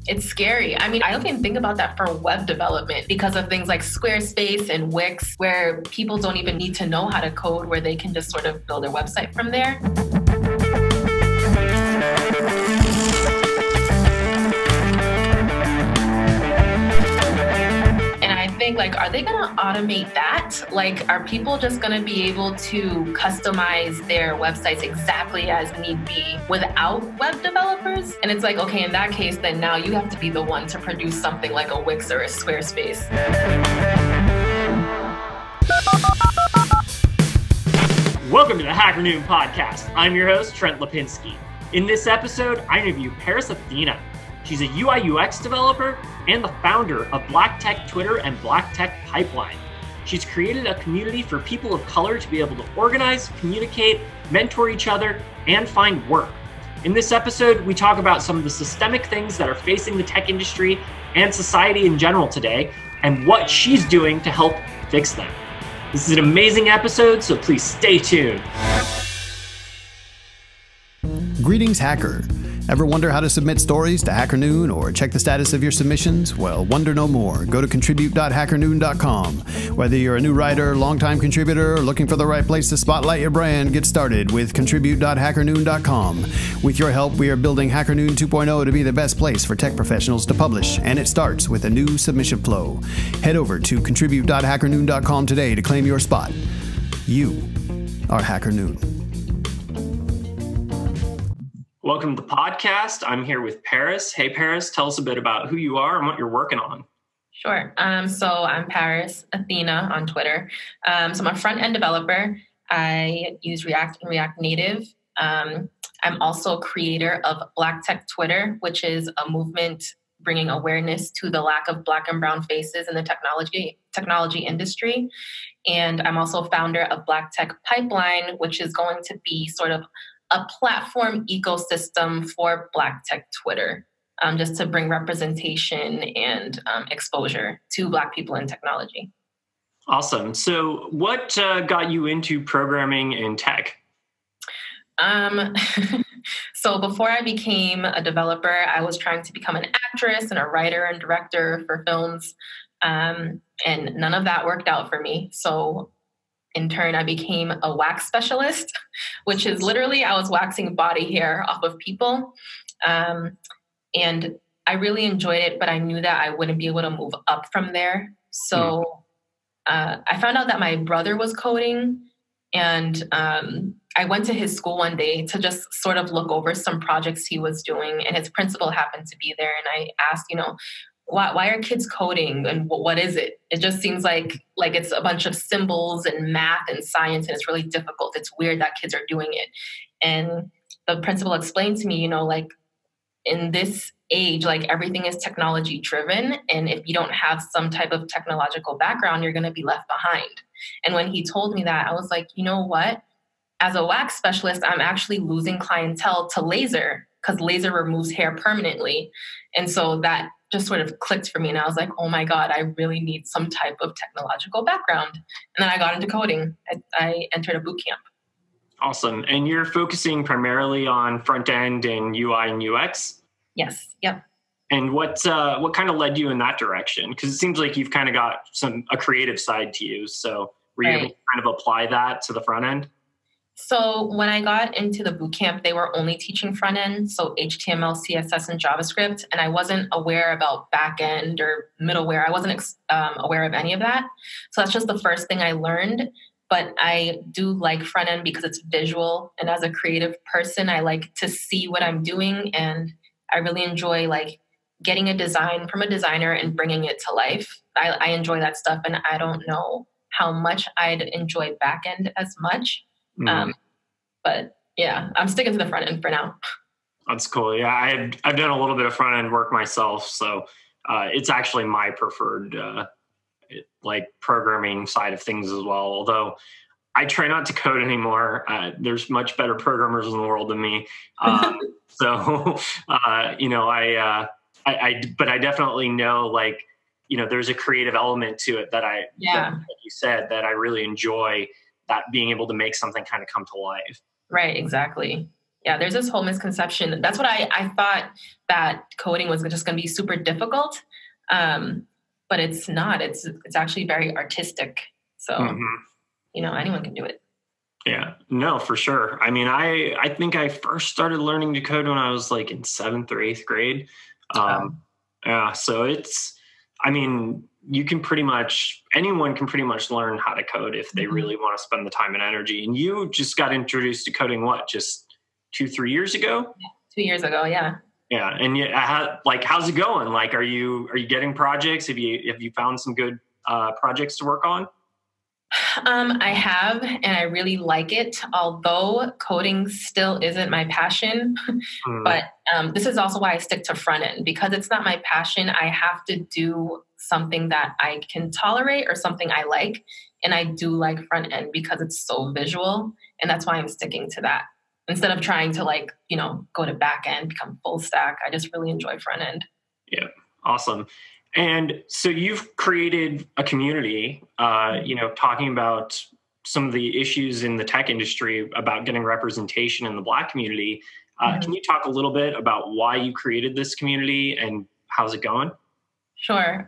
It's scary. I mean, I don't even think about that for web development because of things like Squarespace and Wix, where people don't even need to know how to code, where they can just sort of build their website from there. Like, are they going to automate that? Like, are people just going to be able to customize their websites exactly as need be without web developers? And it's like, okay, in that case, then now you have to be the one to produce something like a Wix or a Squarespace. Welcome to the Hacker Noon podcast. I'm your host, Trent Lipinski. In this episode, I interview Paris Athena. She's a UI UX developer and the founder of Black Tech Twitter and Black Tech Pipeline. She's created a community for people of color to be able to organize, communicate, mentor each other, and find work. In this episode, we talk about some of the systemic things that are facing the tech industry and society in general today, and what she's doing to help fix them. This is an amazing episode, so please stay tuned. Greetings, hacker. Ever wonder how to submit stories to Hacker Noon or check the status of your submissions? Well, wonder no more. Go to contribute.hackernoon.com. Whether you're a new writer, longtime contributor, or looking for the right place to spotlight your brand, get started with contribute.hackernoon.com. With your help, we are building Hacker Noon 2.0 to be the best place for tech professionals to publish, and it starts with a new submission flow. Head over to contribute.hackernoon.com today to claim your spot. You are Hacker Noon. Welcome to the podcast. I'm here with Paris. Hey, Paris, tell us a bit about who you are and what you're working on. Sure. So I'm Paris Athena on Twitter. So I'm a front-end developer. I use React and React Native. I'm also a creator of Black Tech Twitter, which is a movement bringing awareness to the lack of Black and brown faces in the technology industry. And I'm also founder of Black Tech Pipeline, which is going to be sort of a platform ecosystem for Black Tech Twitter, just to bring representation and exposure to Black people in technology. Awesome. So what got you into programming and tech? So before I became a developer, I was trying to become an actress and a writer and director for films. And none of that worked out for me. So in turn, I became a wax specialist, which is literally I was waxing body hair off of people. And I really enjoyed it, but I knew that I wouldn't be able to move up from there. So I found out that my brother was coding, and I went to his school one day to just sort of look over some projects he was doing, and his principal happened to be there. And I asked, why are kids coding and what is it? It just seems like it's a bunch of symbols and math and science, and it's really difficult. It's weird that kids are doing it. And the principal explained to me, in this age, everything is technology driven. And if you don't have some type of technological background, you're going to be left behind. And when he told me that, I was like, you know what? As a wax specialist, I'm actually losing clientele to laser, because laser removes hair permanently. And so that just sort of clicked for me. And I was like, oh my God, I really need some type of technological background. And then I got into coding. I entered a boot camp. Awesome. And you're focusing primarily on front end and UI and UX? Yes. Yep. And what kind of led you in that direction? Because it seems like you've kind of got a creative side to you. So were you able to kind of apply that to the front end? So when I got into the bootcamp, they were only teaching front end, so HTML, CSS, and JavaScript, and I wasn't aware about back end or middleware. I wasn't aware of any of that. So that's just the first thing I learned. But I do like front end because it's visual, and as a creative person, I like to see what I'm doing, and I really enjoy getting a design from a designer and bringing it to life. I enjoy that stuff, and I don't know how much I'd enjoy back end as much. But yeah, I'm sticking to the front end for now. That's cool. Yeah, I've done a little bit of front end work myself, so it's actually my preferred programming side of things as well. Although I try not to code anymore. There's much better programmers in the world than me. But I definitely know there's a creative element to it that like you said, that I really enjoy. That being able to make something kind of come to life. Right, exactly. Yeah, there's this whole misconception. That's what I thought, that coding was just going to be super difficult, but it's not. It's actually very artistic. So, anyone can do it. Yeah, no, for sure. I mean, I think I first started learning to code when I was like in 7th or 8th grade. Yeah, so I mean, anyone can pretty much learn how to code if they really want to spend the time and energy. And you just got introduced to coding, just 2-3 years ago? Yeah, 2 years ago, yeah. Yeah, and how's it going? Like, are you getting projects? Have you found some good projects to work on? I have, and I really like it, although coding still isn't my passion. But this is also why I stick to front end, because it's not my passion. I have to do something that I can tolerate or something I like. And I do like front end because it's so visual. And that's why I'm sticking to that. Instead of trying to go to back end, become full stack, I just really enjoy front end. Yeah, awesome. And so you've created a community, talking about some of the issues in the tech industry about getting representation in the Black community. Can you talk a little bit about why you created this community and how's it going? Sure.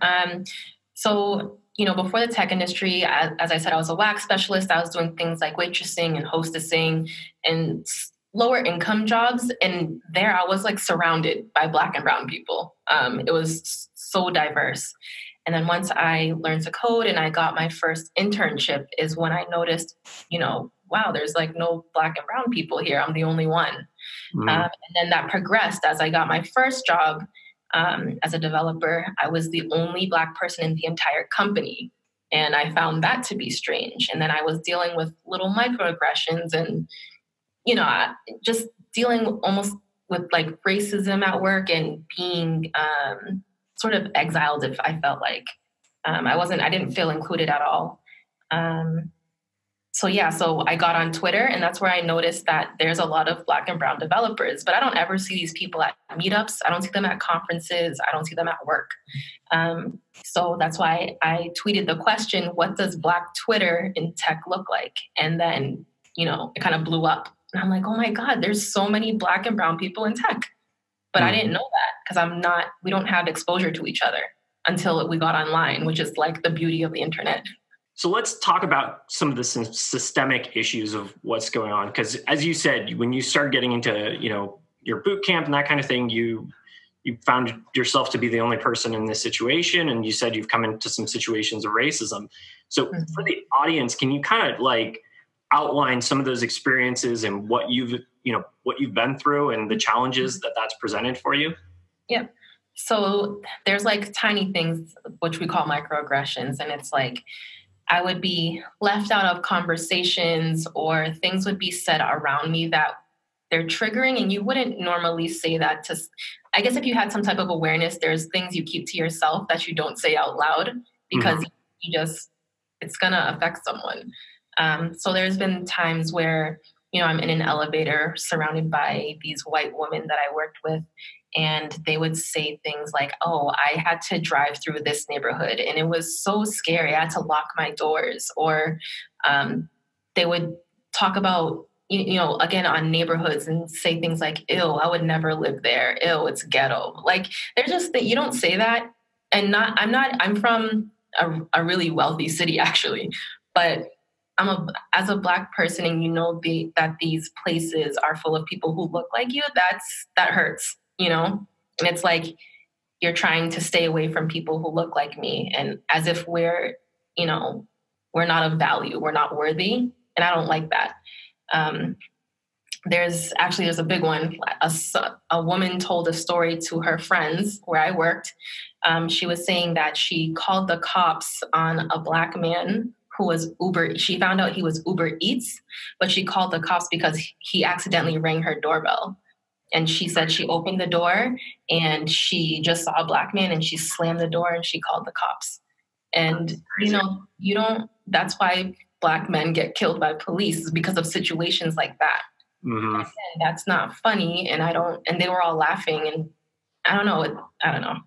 So, before the tech industry, as I said, I was a wax specialist. I was doing things like waitressing and hostessing and lower income jobs. And there I was surrounded by Black and brown people. It was so diverse. And then once I learned to code and I got my first internship is when I noticed, wow, there's no Black and brown people here. I'm the only one. And then that progressed as I got my first job as a developer. I was the only Black person in the entire company. And I found that to be strange. And then I was dealing with little microaggressions and, just dealing almost with racism at work and being sort of exiled, if I felt like I didn't feel included at all. So I got on Twitter, and that's where I noticed that there's a lot of Black and brown developers, but I don't ever see these people at meetups. I don't see them at conferences. I don't see them at work. So that's why I tweeted the question, what does Black Twitter in tech look like? And then, it kind of blew up. And I'm like, oh my God, there's so many Black and brown people in tech. But I didn't know that because we don't have exposure to each other until we got online, which is the beauty of the internet. So let's talk about some of the systemic issues of what's going on. Because as you said, when you started getting into, your boot camp and that kind of thing, you found yourself to be the only person in this situation. And you said you've come into some situations of racism. So for the audience, can you kind of outline some of those experiences and what you've been through and the challenges that's presented for you? Yeah. So there's tiny things, which we call microaggressions. And it's I would be left out of conversations or things would be said around me that they're triggering. And you wouldn't normally say that I guess if you had some type of awareness, there's things you keep to yourself that you don't say out loud because it's going to affect someone. So there's been times where, I'm in an elevator surrounded by these white women that I worked with, and they would say things like, oh, I had to drive through this neighborhood and it was so scary. I had to lock my doors. Or they would talk about, again, on neighborhoods and say things like, ew, I would never live there. Ew, it's ghetto. They're just that you don't say that. And I'm from a really wealthy city, actually, but as a Black person and that these places are full of people who look like you, that hurts, and it's you're trying to stay away from people who look like me, and as if we're not of value, we're not worthy, and I don't like that. There's a big one. A woman told a story to her friends where I worked. She was saying that she called the cops on a Black man who was Uber. She found out he was Uber Eats, but she called the cops because he accidentally rang her doorbell. And she said she opened the door and she just saw a Black man and she slammed the door and she called the cops. And, that's why Black men get killed by police, is because of situations like that. And that's not funny. And they were all laughing, and I don't know.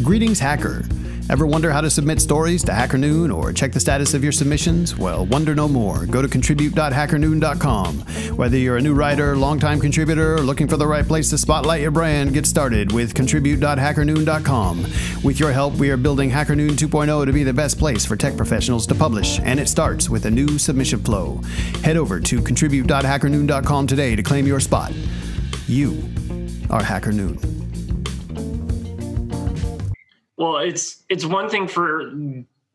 Greetings, hacker. Ever wonder how to submit stories to Hacker Noon or check the status of your submissions? Well, wonder no more. Go to contribute.hackernoon.com. Whether you're a new writer, longtime contributor, or looking for the right place to spotlight your brand, get started with contribute.hackernoon.com. With your help, we are building Hacker Noon 2.0 to be the best place for tech professionals to publish, and it starts with a new submission flow. Head over to contribute.hackernoon.com today to claim your spot. You are Hacker Noon. Well, it's one thing for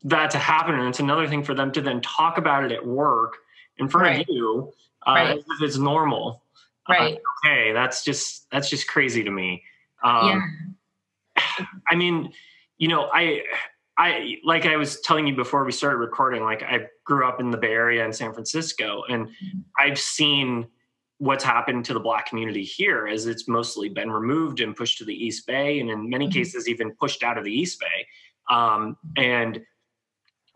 that to happen, and it's another thing for them to then talk about it at work in front of you as if it's normal. Right. Okay, that's just crazy to me. Yeah. I mean, I like I was telling you before we started recording, like I grew up in the Bay Area in San Francisco, and I've seen what's happened to the Black community here as it's mostly been removed and pushed to the East Bay, and in many cases even pushed out of the East Bay. And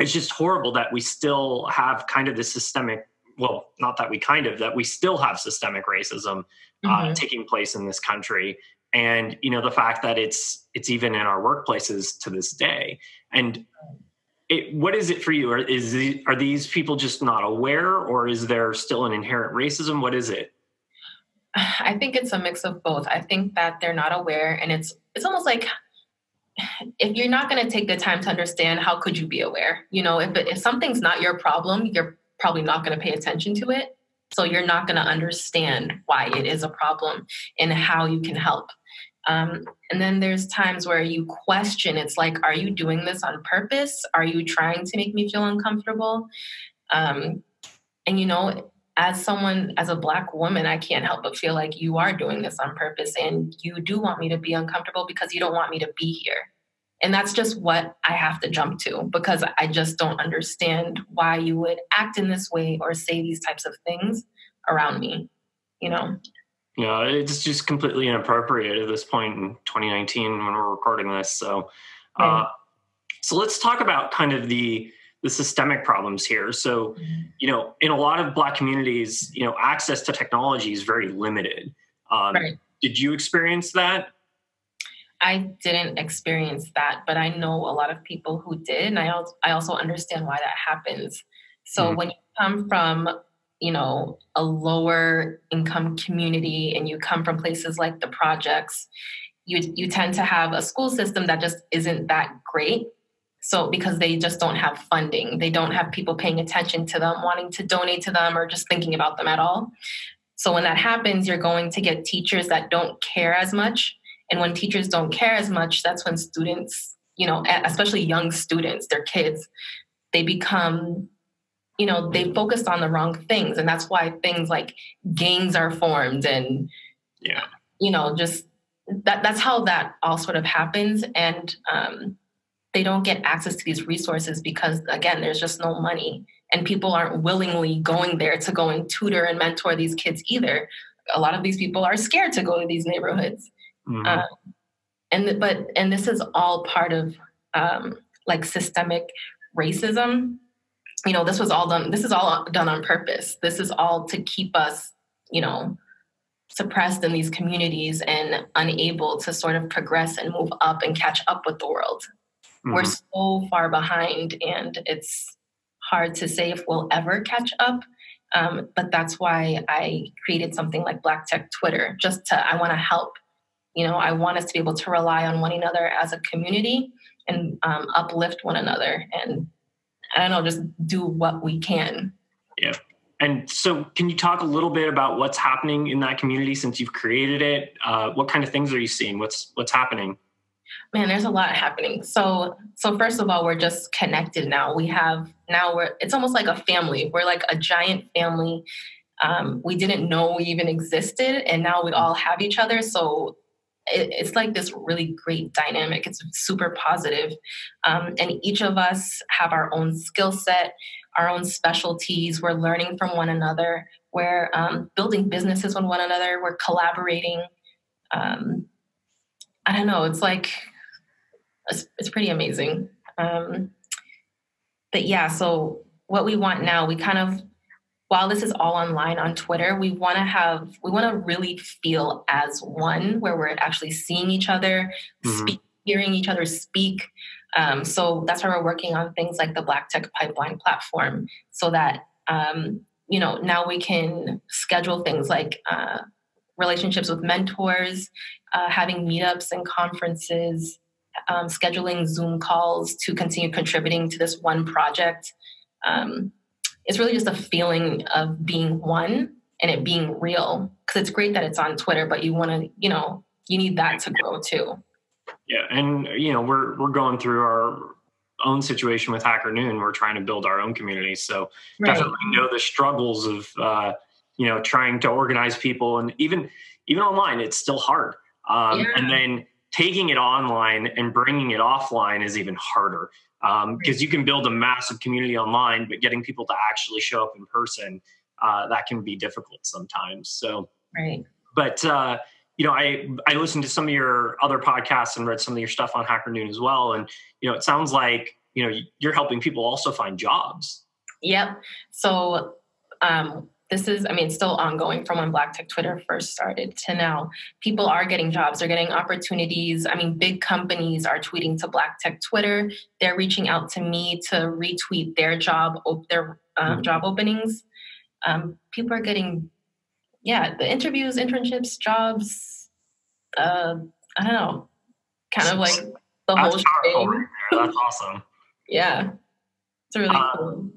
it's just horrible that we still have kind of this systemic, well, not that that we still have systemic racism taking place in this country. And, the fact that it's even in our workplaces to this day. And what is it for you? Are these people just not aware, or is there still an inherent racism? What is it? I think it's a mix of both. I think that they're not aware, and it's almost like if you're not going to take the time to understand, how could you be aware? If something's not your problem, you're probably not going to pay attention to it. So you're not going to understand why it is a problem and how you can help. And then there's times where you question, it's like, are you doing this on purpose? Are you trying to make me feel uncomfortable? And as a Black woman, I can't help but feel like you are doing this on purpose, and you do want me to be uncomfortable because you don't want me to be here. And that's just what I have to jump to, because I just don't understand why you would act in this way or say these types of things around me, Yeah, it's just completely inappropriate at this point in 2019 when we're recording this. So, so let's talk about kind of the systemic problems here. So, in a lot of Black communities, access to technology is very limited. Did you experience that? I didn't experience that, but I know a lot of people who did, and I also understand why that happens. So when you come from, a lower income community, and you come from places like the projects, you tend to have a school system that just isn't that great. So because they just don't have funding, they don't have people paying attention to them, wanting to donate to them, or just thinking about them at all. So when that happens, you're going to get teachers that don't care as much. And when teachers don't care as much, that's when students, especially young students, they're kids, they become, they focused on the wrong things. And that's why things like gangs are formed, and, just that's how that all sort of happens. And, they don't get access to these resources because, again, there's just no money, and people aren't willingly going there to go and tutor and mentor these kids either. A lot of these people are scared to go to these neighborhoods. And this is all part of like systemic racism. This is all done on purpose. This is all to keep us, suppressed in these communities and unable to sort of progress and move up and catch up with the world. We're so far behind, and it's hard to say if we'll ever catch up. But that's why I created something like Black Tech Twitter, I want to help. I want us to be able to rely on one another as a community and uplift one another, and I don't know, just do what we can. Yeah. And so can you talk a little bit about what's happening in that community since you've created it? What kind of things are you seeing? What's happening? Man, there's a lot happening. So first of all, we're just connected now. It's almost like a family. We're like a giant family. We didn't know we even existed, and now we all have each other. So it's like this really great dynamic. It's super positive. And each of us have our own skill set, our own specialties. We're learning from one another. We're building businesses with one another. We're collaborating. I don't know. It's like, it's pretty amazing. But yeah, so what we want now, we kind of, while this is all online on Twitter, we want to really feel as one, where we're actually seeing each other, hearing each other speak. So that's why we're working on things like the Black Tech Pipeline platform, so that now we can schedule things like relationships with mentors, having meetups and conferences, scheduling Zoom calls to continue contributing to this one project. It's really just a feeling of being one and it being real, because it's great that it's on Twitter, but you want to, you need that to grow too. Yeah. And, we're going through our own situation with Hacker Noon. We're trying to build our own community. So definitely know the struggles of, trying to organize people, and even online, it's still hard. And then taking it online and bringing it offline is even harder, because you can build a massive community online, but getting people to actually show up in person, that can be difficult sometimes. So, but, I listened to some of your other podcasts and read some of your stuff on Hacker Noon as well. And, it sounds like, you're helping people also find jobs. Yep. So, this is, it's still ongoing from when Black Tech Twitter first started to now. People are getting jobs. They're getting opportunities. Big companies are tweeting to Black Tech Twitter. They're reaching out to me to retweet their job openings. People are getting, the interviews, internships, jobs. I don't know, kind of like the whole thing. That's awesome. Yeah, it's really cool.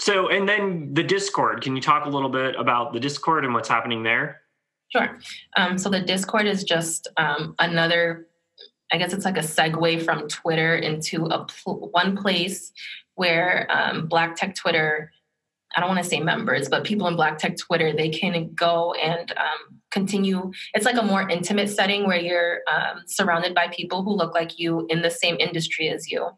So, and then the Discord, can you talk a little bit about the Discord and what's happening there? Sure. So the Discord is just another, I guess it's like a segue from Twitter into one place where Black Tech Twitter, I don't want to say members, but people in Black Tech Twitter, they can go and continue. It's like a more intimate setting where you're surrounded by people who look like you in the same industry as you.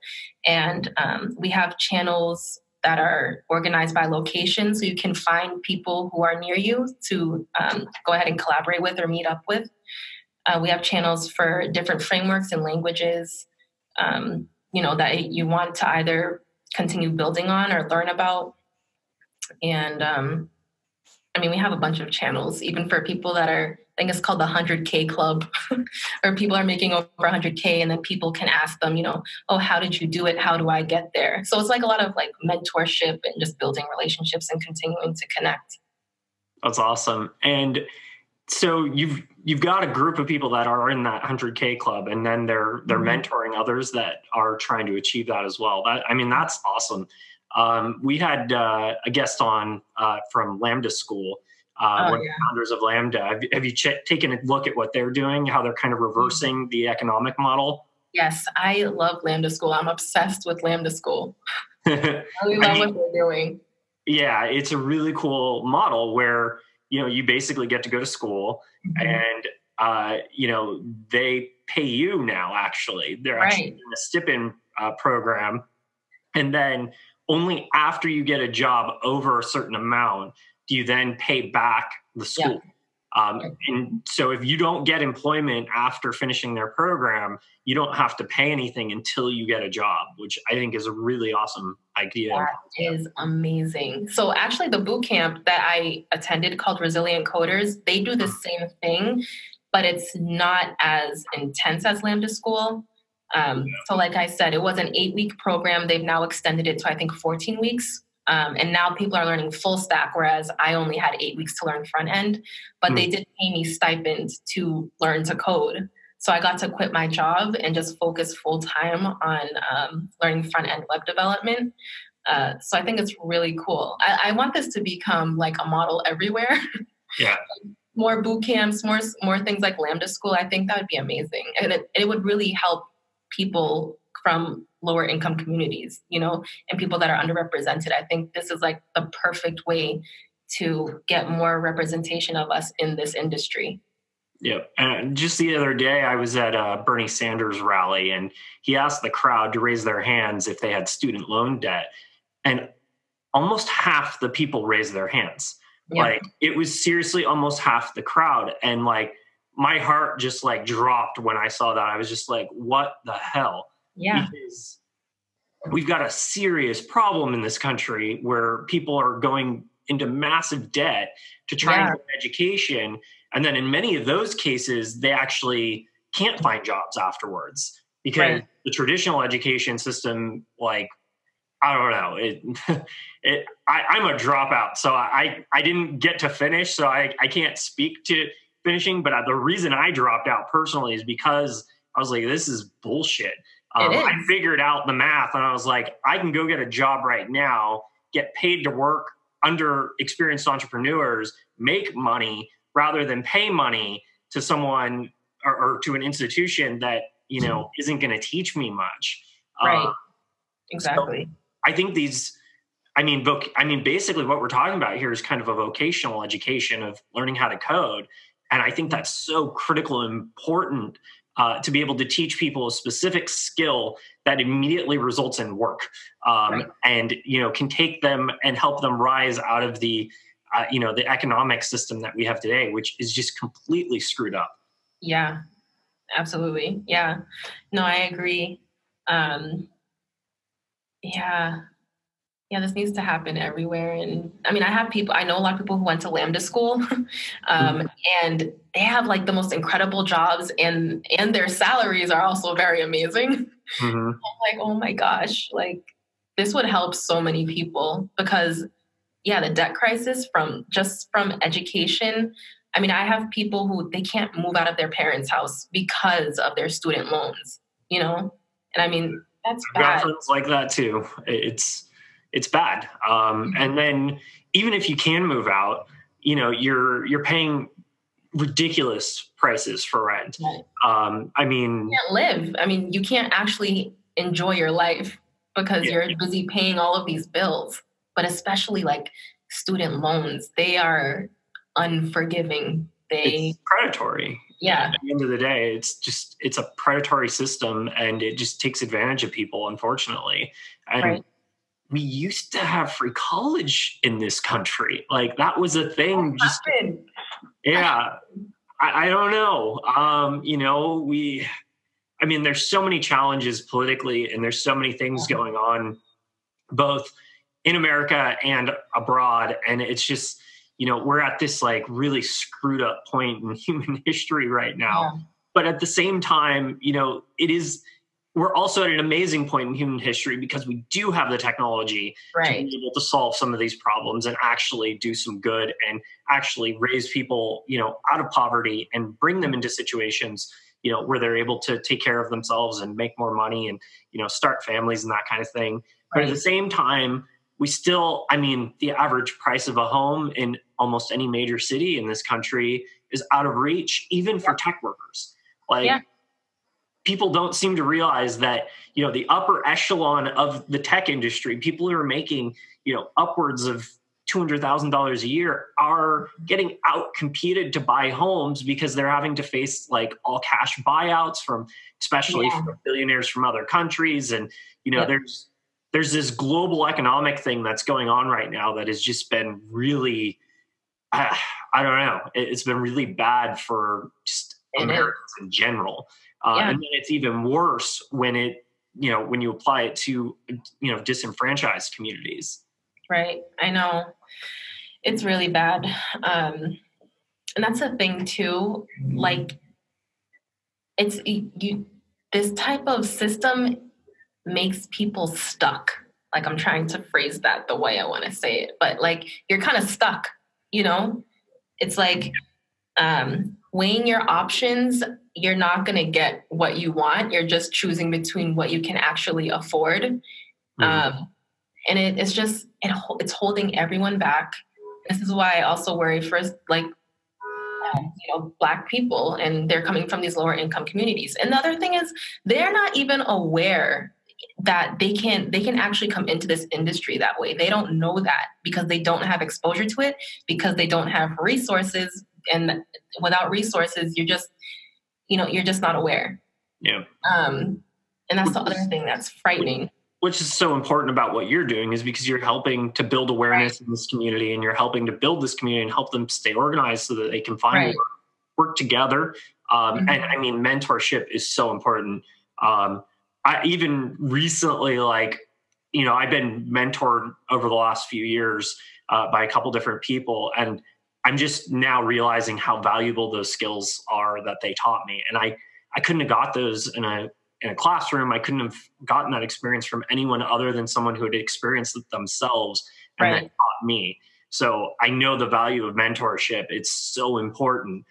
And we have channels that are organized by location, so you can find people who are near you to go ahead and collaborate with or meet up with. We have channels for different frameworks and languages, that you want to either continue building on or learn about. And we have a bunch of channels, even for people that are, I think it's called the 100K Club, or people are making over 100K, and then people can ask them, oh, how did you do it? How do I get there? So it's like a lot of like mentorship and just building relationships and continuing to connect. That's awesome. And so you've got a group of people that are in that 100K club, and then they're mentoring others that are trying to achieve that as well. That's awesome. We had a guest on from Lambda School, one of the founders of Lambda. Have you taken a look at what they're doing, how they're kind of reversing the economic model? Yes, I love Lambda School. I'm obsessed with Lambda School. I really love what they're doing. Yeah, it's a really cool model where, you basically get to go to school and, they pay you now, actually. They're actually in a stipend program. And then only after you get a job over a certain amount do you then pay back the school. And so if you don't get employment after finishing their program, you don't have to pay anything until you get a job, which I think is a really awesome idea. That is amazing. So actually the boot camp that I attended called Resilient Coders, they do the same thing, but it's not as intense as Lambda School. So like I said, it was an 8-week program. They've now extended it to, I think, 14 weeks. And now people are learning full stack, whereas I only had 8 weeks to learn front end. But they did pay me stipend to learn to code. So I got to quit my job and just focus full time on learning front end web development. So I think it's really cool. I want this to become like a model everywhere. Yeah. More boot camps, more things like Lambda School. I think that would be amazing. And it would really help people from lower income communities, and people that are underrepresented. I think this is like the perfect way to get more representation of us in this industry. Yeah. And just the other day, I was at a Bernie Sanders rally, and he asked the crowd to raise their hands if they had student loan debt. And almost half the people raised their hands. Yeah. Like, it was seriously almost half the crowd. And like, my heart just like dropped when I saw that. I was just like, what the hell? Yeah. Because we've got a serious problem in this country where people are going into massive debt to try and get an education. And then in many of those cases, they actually can't find jobs afterwards. because the traditional education system, like, I don't know, I'm a dropout, so I didn't get to finish, so I can't speak to finishing. But the reason I dropped out personally is because I was like, this is bullshit. I figured out the math, and I was like, I can go get a job right now, get paid to work under experienced entrepreneurs, make money rather than pay money to someone or to an institution that, isn't going to teach me much. Right. Exactly. So I think basically what we're talking about here is kind of a vocational education of learning how to code. And I think that's so critical and important to be able to teach people a specific skill that immediately results in work, and can take them and help them rise out of the the economic system that we have today, which is just completely screwed up. Yeah, absolutely. Yeah, no, I agree. Yeah, this needs to happen everywhere. And I mean, I know a lot of people who went to Lambda school, and they have like the most incredible jobs, and their salaries are also very amazing. I'm like, oh my gosh, like this would help so many people because the debt crisis from education. I mean, I have people who they can't move out of their parents' house because of their student loans, and I mean, that's bad. I've got friends like that too. It's bad. And then even if you can move out, you're paying ridiculous prices for rent. Right. I mean, you can't live. I mean, you can't actually enjoy your life because you're busy paying all of these bills. But especially like student loans, they are unforgiving. It's predatory. Yeah. At the end of the day, it's a predatory system, and it just takes advantage of people, unfortunately. And we used to have free college in this country. Like that was a thing. I don't know. There's so many challenges politically, and there's so many things going on both in America and abroad. And it's just, we're at this like really screwed up point in human history right now. Yeah. But at the same time, we're also at an amazing point in human history because we do have the technology to be able to solve some of these problems and actually do some good and actually raise people, out of poverty and bring them into situations, where they're able to take care of themselves and make more money and, start families and that kind of thing. But at the same time, we still, the average price of a home in almost any major city in this country is out of reach, even for tech workers. People don't seem to realize that, the upper echelon of the tech industry, people who are making, upwards of $200,000 a year are getting out competed to buy homes because they're having to face like all cash buyouts especially from billionaires from other countries. And, there's this global economic thing that's going on right now that has just been really, I don't know. It's been really bad for just Americans in general. And then it's even worse when when you apply it to, disenfranchised communities. Right. I know. It's really bad. And that's the thing too. Like this type of system makes people stuck. Like I'm trying to phrase that the way I want to say it, but like you're kind of stuck, it's like, weighing your options, you're not going to get what you want. You're just choosing between what you can actually afford. And it's holding everyone back. This is why I also worry for Black people, and they're coming from these lower income communities. And the other thing is they're not even aware that they can actually come into this industry that way. They don't know that because they don't have exposure to it, because they don't have resources. And without resources, you're just not aware. Yeah. And that's the other thing that's frightening. Which is so important about what you're doing is because you're helping to build awareness in this community, and you're helping to build this community and help them stay organized so that they can find work together. And mentorship is so important. I even recently, I've been mentored over the last few years by a couple different people, and I'm just now realizing how valuable those skills are that they taught me. And I couldn't have got those in in a classroom. I couldn't have gotten that experience from anyone other than someone who had experienced it themselves and then taught me. So I know the value of mentorship. It's so important.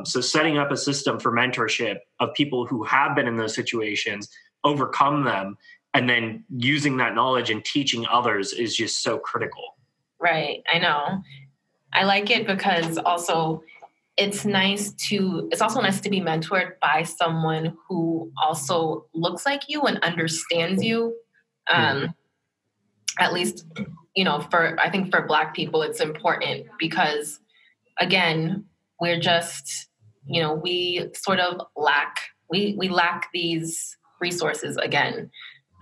So setting up a system for mentorship of people who have been in those situations, overcome them, and then using that knowledge and teaching others is just so critical. Right. I know. I like it because also it's also nice to be mentored by someone who also looks like you and understands you. At least, I think for Black people, it's important because, again, we're just, we sort of we lack these resources again.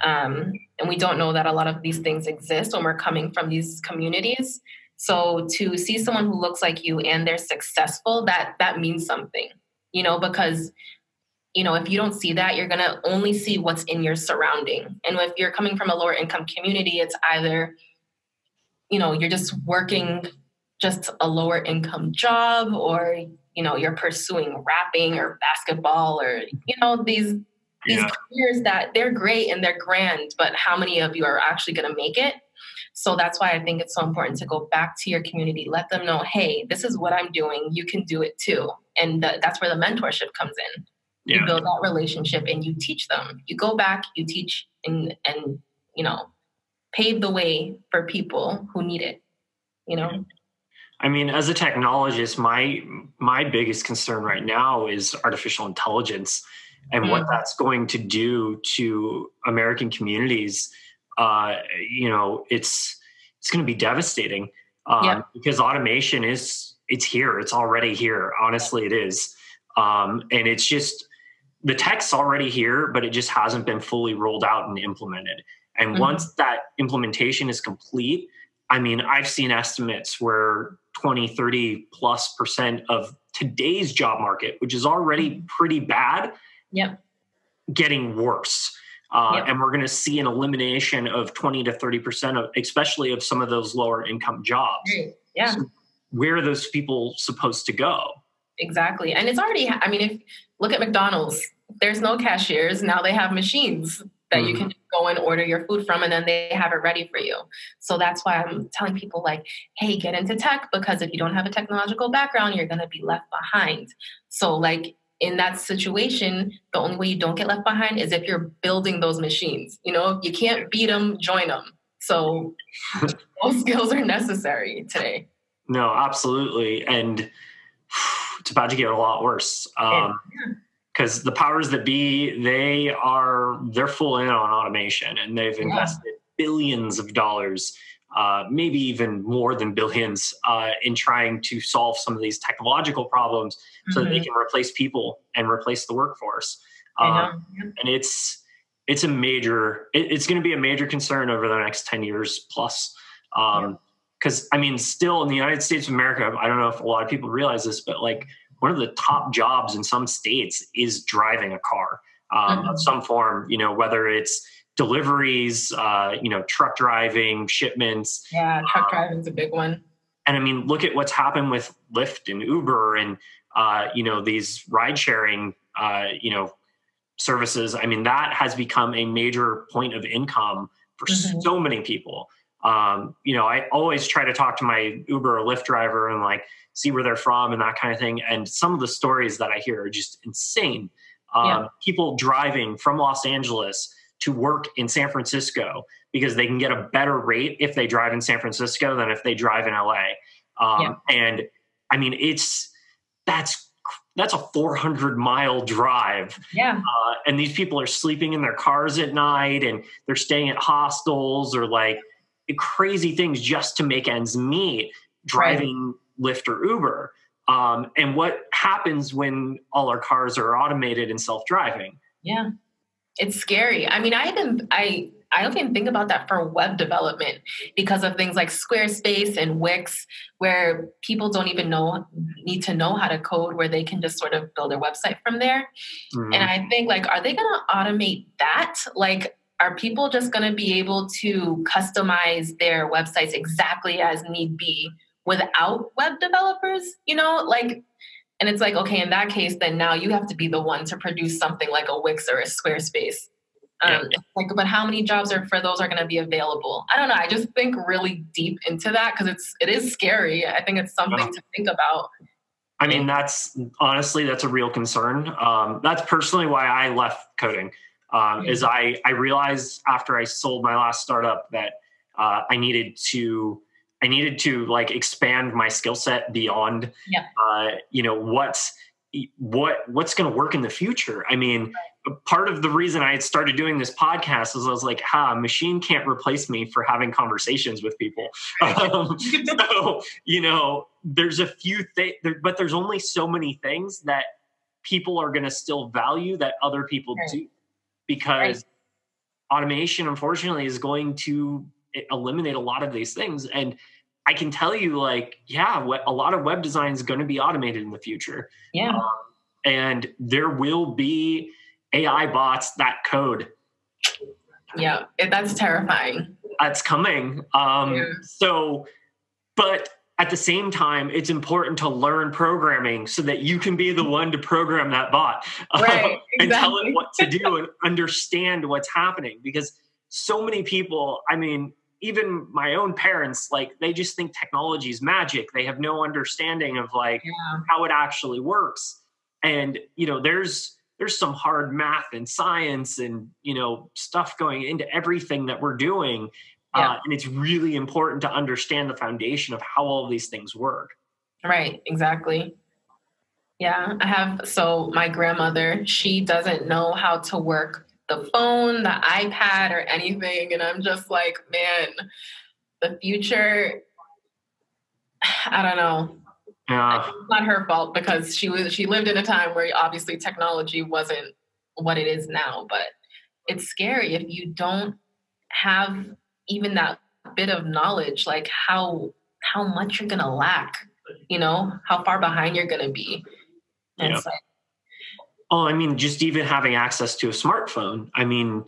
And we don't know that a lot of these things exist when we're coming from these communities. So to see someone who looks like you and they're successful, that means something, because, if you don't see that, you're going to only see what's in your surrounding. And if you're coming from a lower income community, it's either, you're just working just a lower income job, or, you're pursuing rapping or basketball or, these careers that they're great and they're grand, but how many of you are actually going to make it? So that's why I think it's so important to go back to your community, let them know, hey, this is what I'm doing. You can do it too. And that's where the mentorship comes in. You build that relationship and you teach them. You go back, you teach and pave the way for people who need it, I mean, as a technologist, my biggest concern right now is artificial intelligence and what that's going to do to American communities. It's going to be devastating because automation it's here. It's already here. Honestly, it is. And it's just, the tech's already here, but it just hasn't been fully rolled out and implemented. And once that implementation is complete, I mean, I've seen estimates where 20-30+% of today's job market, which is already pretty bad, getting worse. And we're going to see an elimination of 20 to 30% of, especially of some of those lower income jobs. Yeah. So where are those people supposed to go? Exactly. And it's already, if look at McDonald's, there's no cashiers. Now they have machines that you can go and order your food from, and then they have it ready for you. So that's why I'm telling people hey, get into tech, because if you don't have a technological background, you're going to be left behind. So in that situation, the only way you don't get left behind is if you're building those machines. You can't beat them, join them. So those skills are necessary today. No, absolutely. And it's about to get a lot worse. Because the powers that be, they're full in on automation, and they've invested billions of dollars, maybe even more than billions, in trying to solve some of these technological problems so that they can replace people and replace the workforce. And it's going to be a major concern over the next 10 years plus. Because still in the United States of America, I don't know if a lot of people realize this, but one of the top jobs in some states is driving a car of some form, whether it's deliveries, truck driving, shipments. Yeah, truck driving is a big one. And look at what's happened with Lyft and Uber and, these ride sharing, services. That has become a major point of income for so many people. I always try to talk to my Uber or Lyft driver and see where they're from and that kind of thing. And some of the stories that I hear are just insane. People driving from Los Angeles to work in San Francisco because they can get a better rate if they drive in San Francisco than if they drive in LA. And that's a 400-mile drive. And these people are sleeping in their cars at night and they're staying at hostels or crazy things just to make ends meet, driving Lyft or Uber. And what happens when all our cars are automated and self-driving? Yeah, it's scary. I don't even think about that for web development because of things like Squarespace and Wix, where people don't even need to know how to code, where they can just sort of build their website from there. And I think are they going to automate that? Are people just going to be able to customize their websites exactly as need be without web developers? And it's like, okay, in that case, then now you have to be the one to produce something like a Wix or a Squarespace. It's like, but how many jobs for those are going to be available? I don't know. I just think really deep into that because it is scary. I think it's something to think about. I mean, that's a real concern. That's personally why I left coding. Is I realized after I sold my last startup that I needed to like expand my skill set beyond, what's going to work in the future. I mean, part of the reason I had started doing this podcast was I was like, a machine can't replace me for having conversations with people. So, there's a few things, but there's only so many things that people are going to still value that other people do, because automation, unfortunately, is going to eliminate a lot of these things. And I can tell you, a lot of web design is going to be automated in the future. Yeah. And there will be AI bots that code. Yeah, that's terrifying. That's coming. But at the same time, it's important to learn programming so that you can be the one to program that bot and tell it what to do and understand what's happening. Because so many people, I mean, even my own parents, they just think technology is magic. They have no understanding of how it actually works. And, there's some hard math and science and, stuff going into everything that we're doing. And it's really important to understand the foundation of how all of these things work. Right. Exactly. Yeah. So my grandmother, she doesn't know how to work the phone, the iPad, or anything. And I'm just like, man, the future, I don't know. Yeah. It's not her fault because she lived in a time where obviously technology wasn't what it is now, but it's scary if you don't have even that bit of knowledge, like how much you're going to lack, how far behind you're going to be. And yeah. I mean, just even having access to a smartphone. I mean,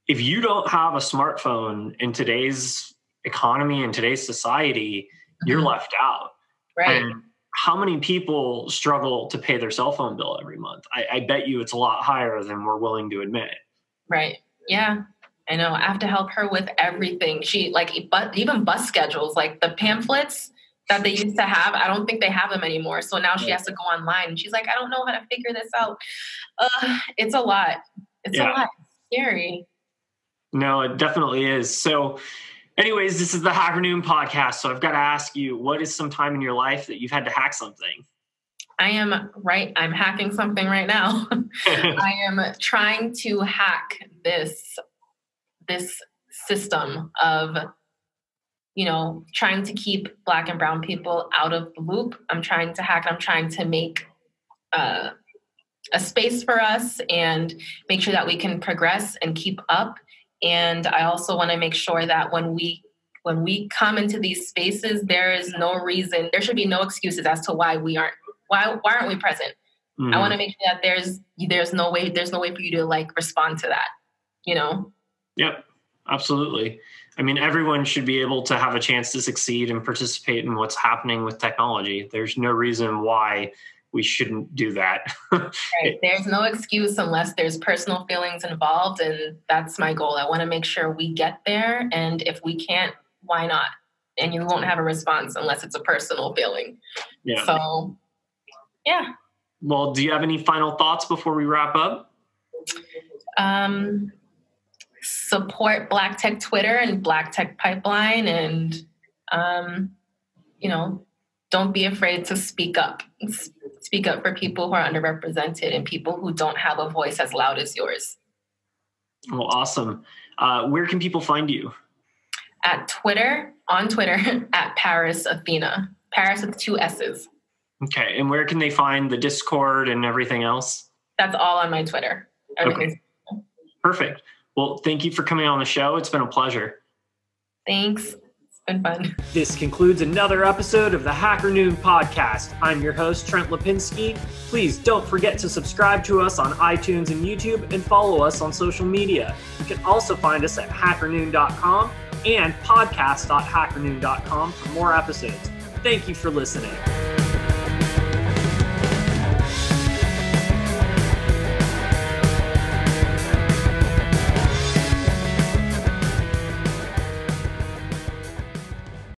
if you don't have a smartphone in today's economy and today's society, you're left out. Right. And how many people struggle to pay their cell phone bill every month? I bet you it's a lot higher than we're willing to admit. Right. Yeah. I know. I have to help her with everything. She even bus schedules, like the pamphlets that they used to have. I don't think they have them anymore. So now she has to go online and she's like, I don't know how to figure this out. It's a lot. It's a lot. It's scary. No, it definitely is. So anyways, this is the Hacker Noon podcast. So I've got to ask you, what is some time in your life that you've had to hack something? I'm hacking something right now. I am trying to hack this system of, trying to keep Black and brown people out of the loop. I'm trying to make a space for us and make sure that we can progress and keep up. And I also want to make sure that when we come into these spaces, there should be no excuses as to why aren't we present? Mm-hmm. I want to make sure that there's no way for you to respond to that, Yep, absolutely. I mean, everyone should be able to have a chance to succeed and participate in what's happening with technology. There's no reason why we shouldn't do that. Right. There's no excuse unless there's personal feelings involved. And that's my goal. I want to make sure we get there. And if we can't, why not? And you won't have a response unless it's a personal feeling. Yeah. So, yeah. Well, do you have any final thoughts before we wrap up? Support Black Tech Twitter and BTPipeline, and don't be afraid to speak up. Speak up for people who are underrepresented and people who don't have a voice as loud as yours. Well, awesome. Where can people find you? On Twitter at Paris Athena. Paris with 2 S's. Okay, and where can they find the Discord and everything else? That's all on my Twitter. Everything's okay. Perfect. Well, thank you for coming on the show. It's been a pleasure. Thanks. It's been fun. This concludes another episode of the Hacker Noon podcast. I'm your host, Trent Lipinski. Please don't forget to subscribe to us on iTunes and YouTube and follow us on social media. You can also find us at hackernoon.com and podcast.hackernoon.com for more episodes. Thank you for listening.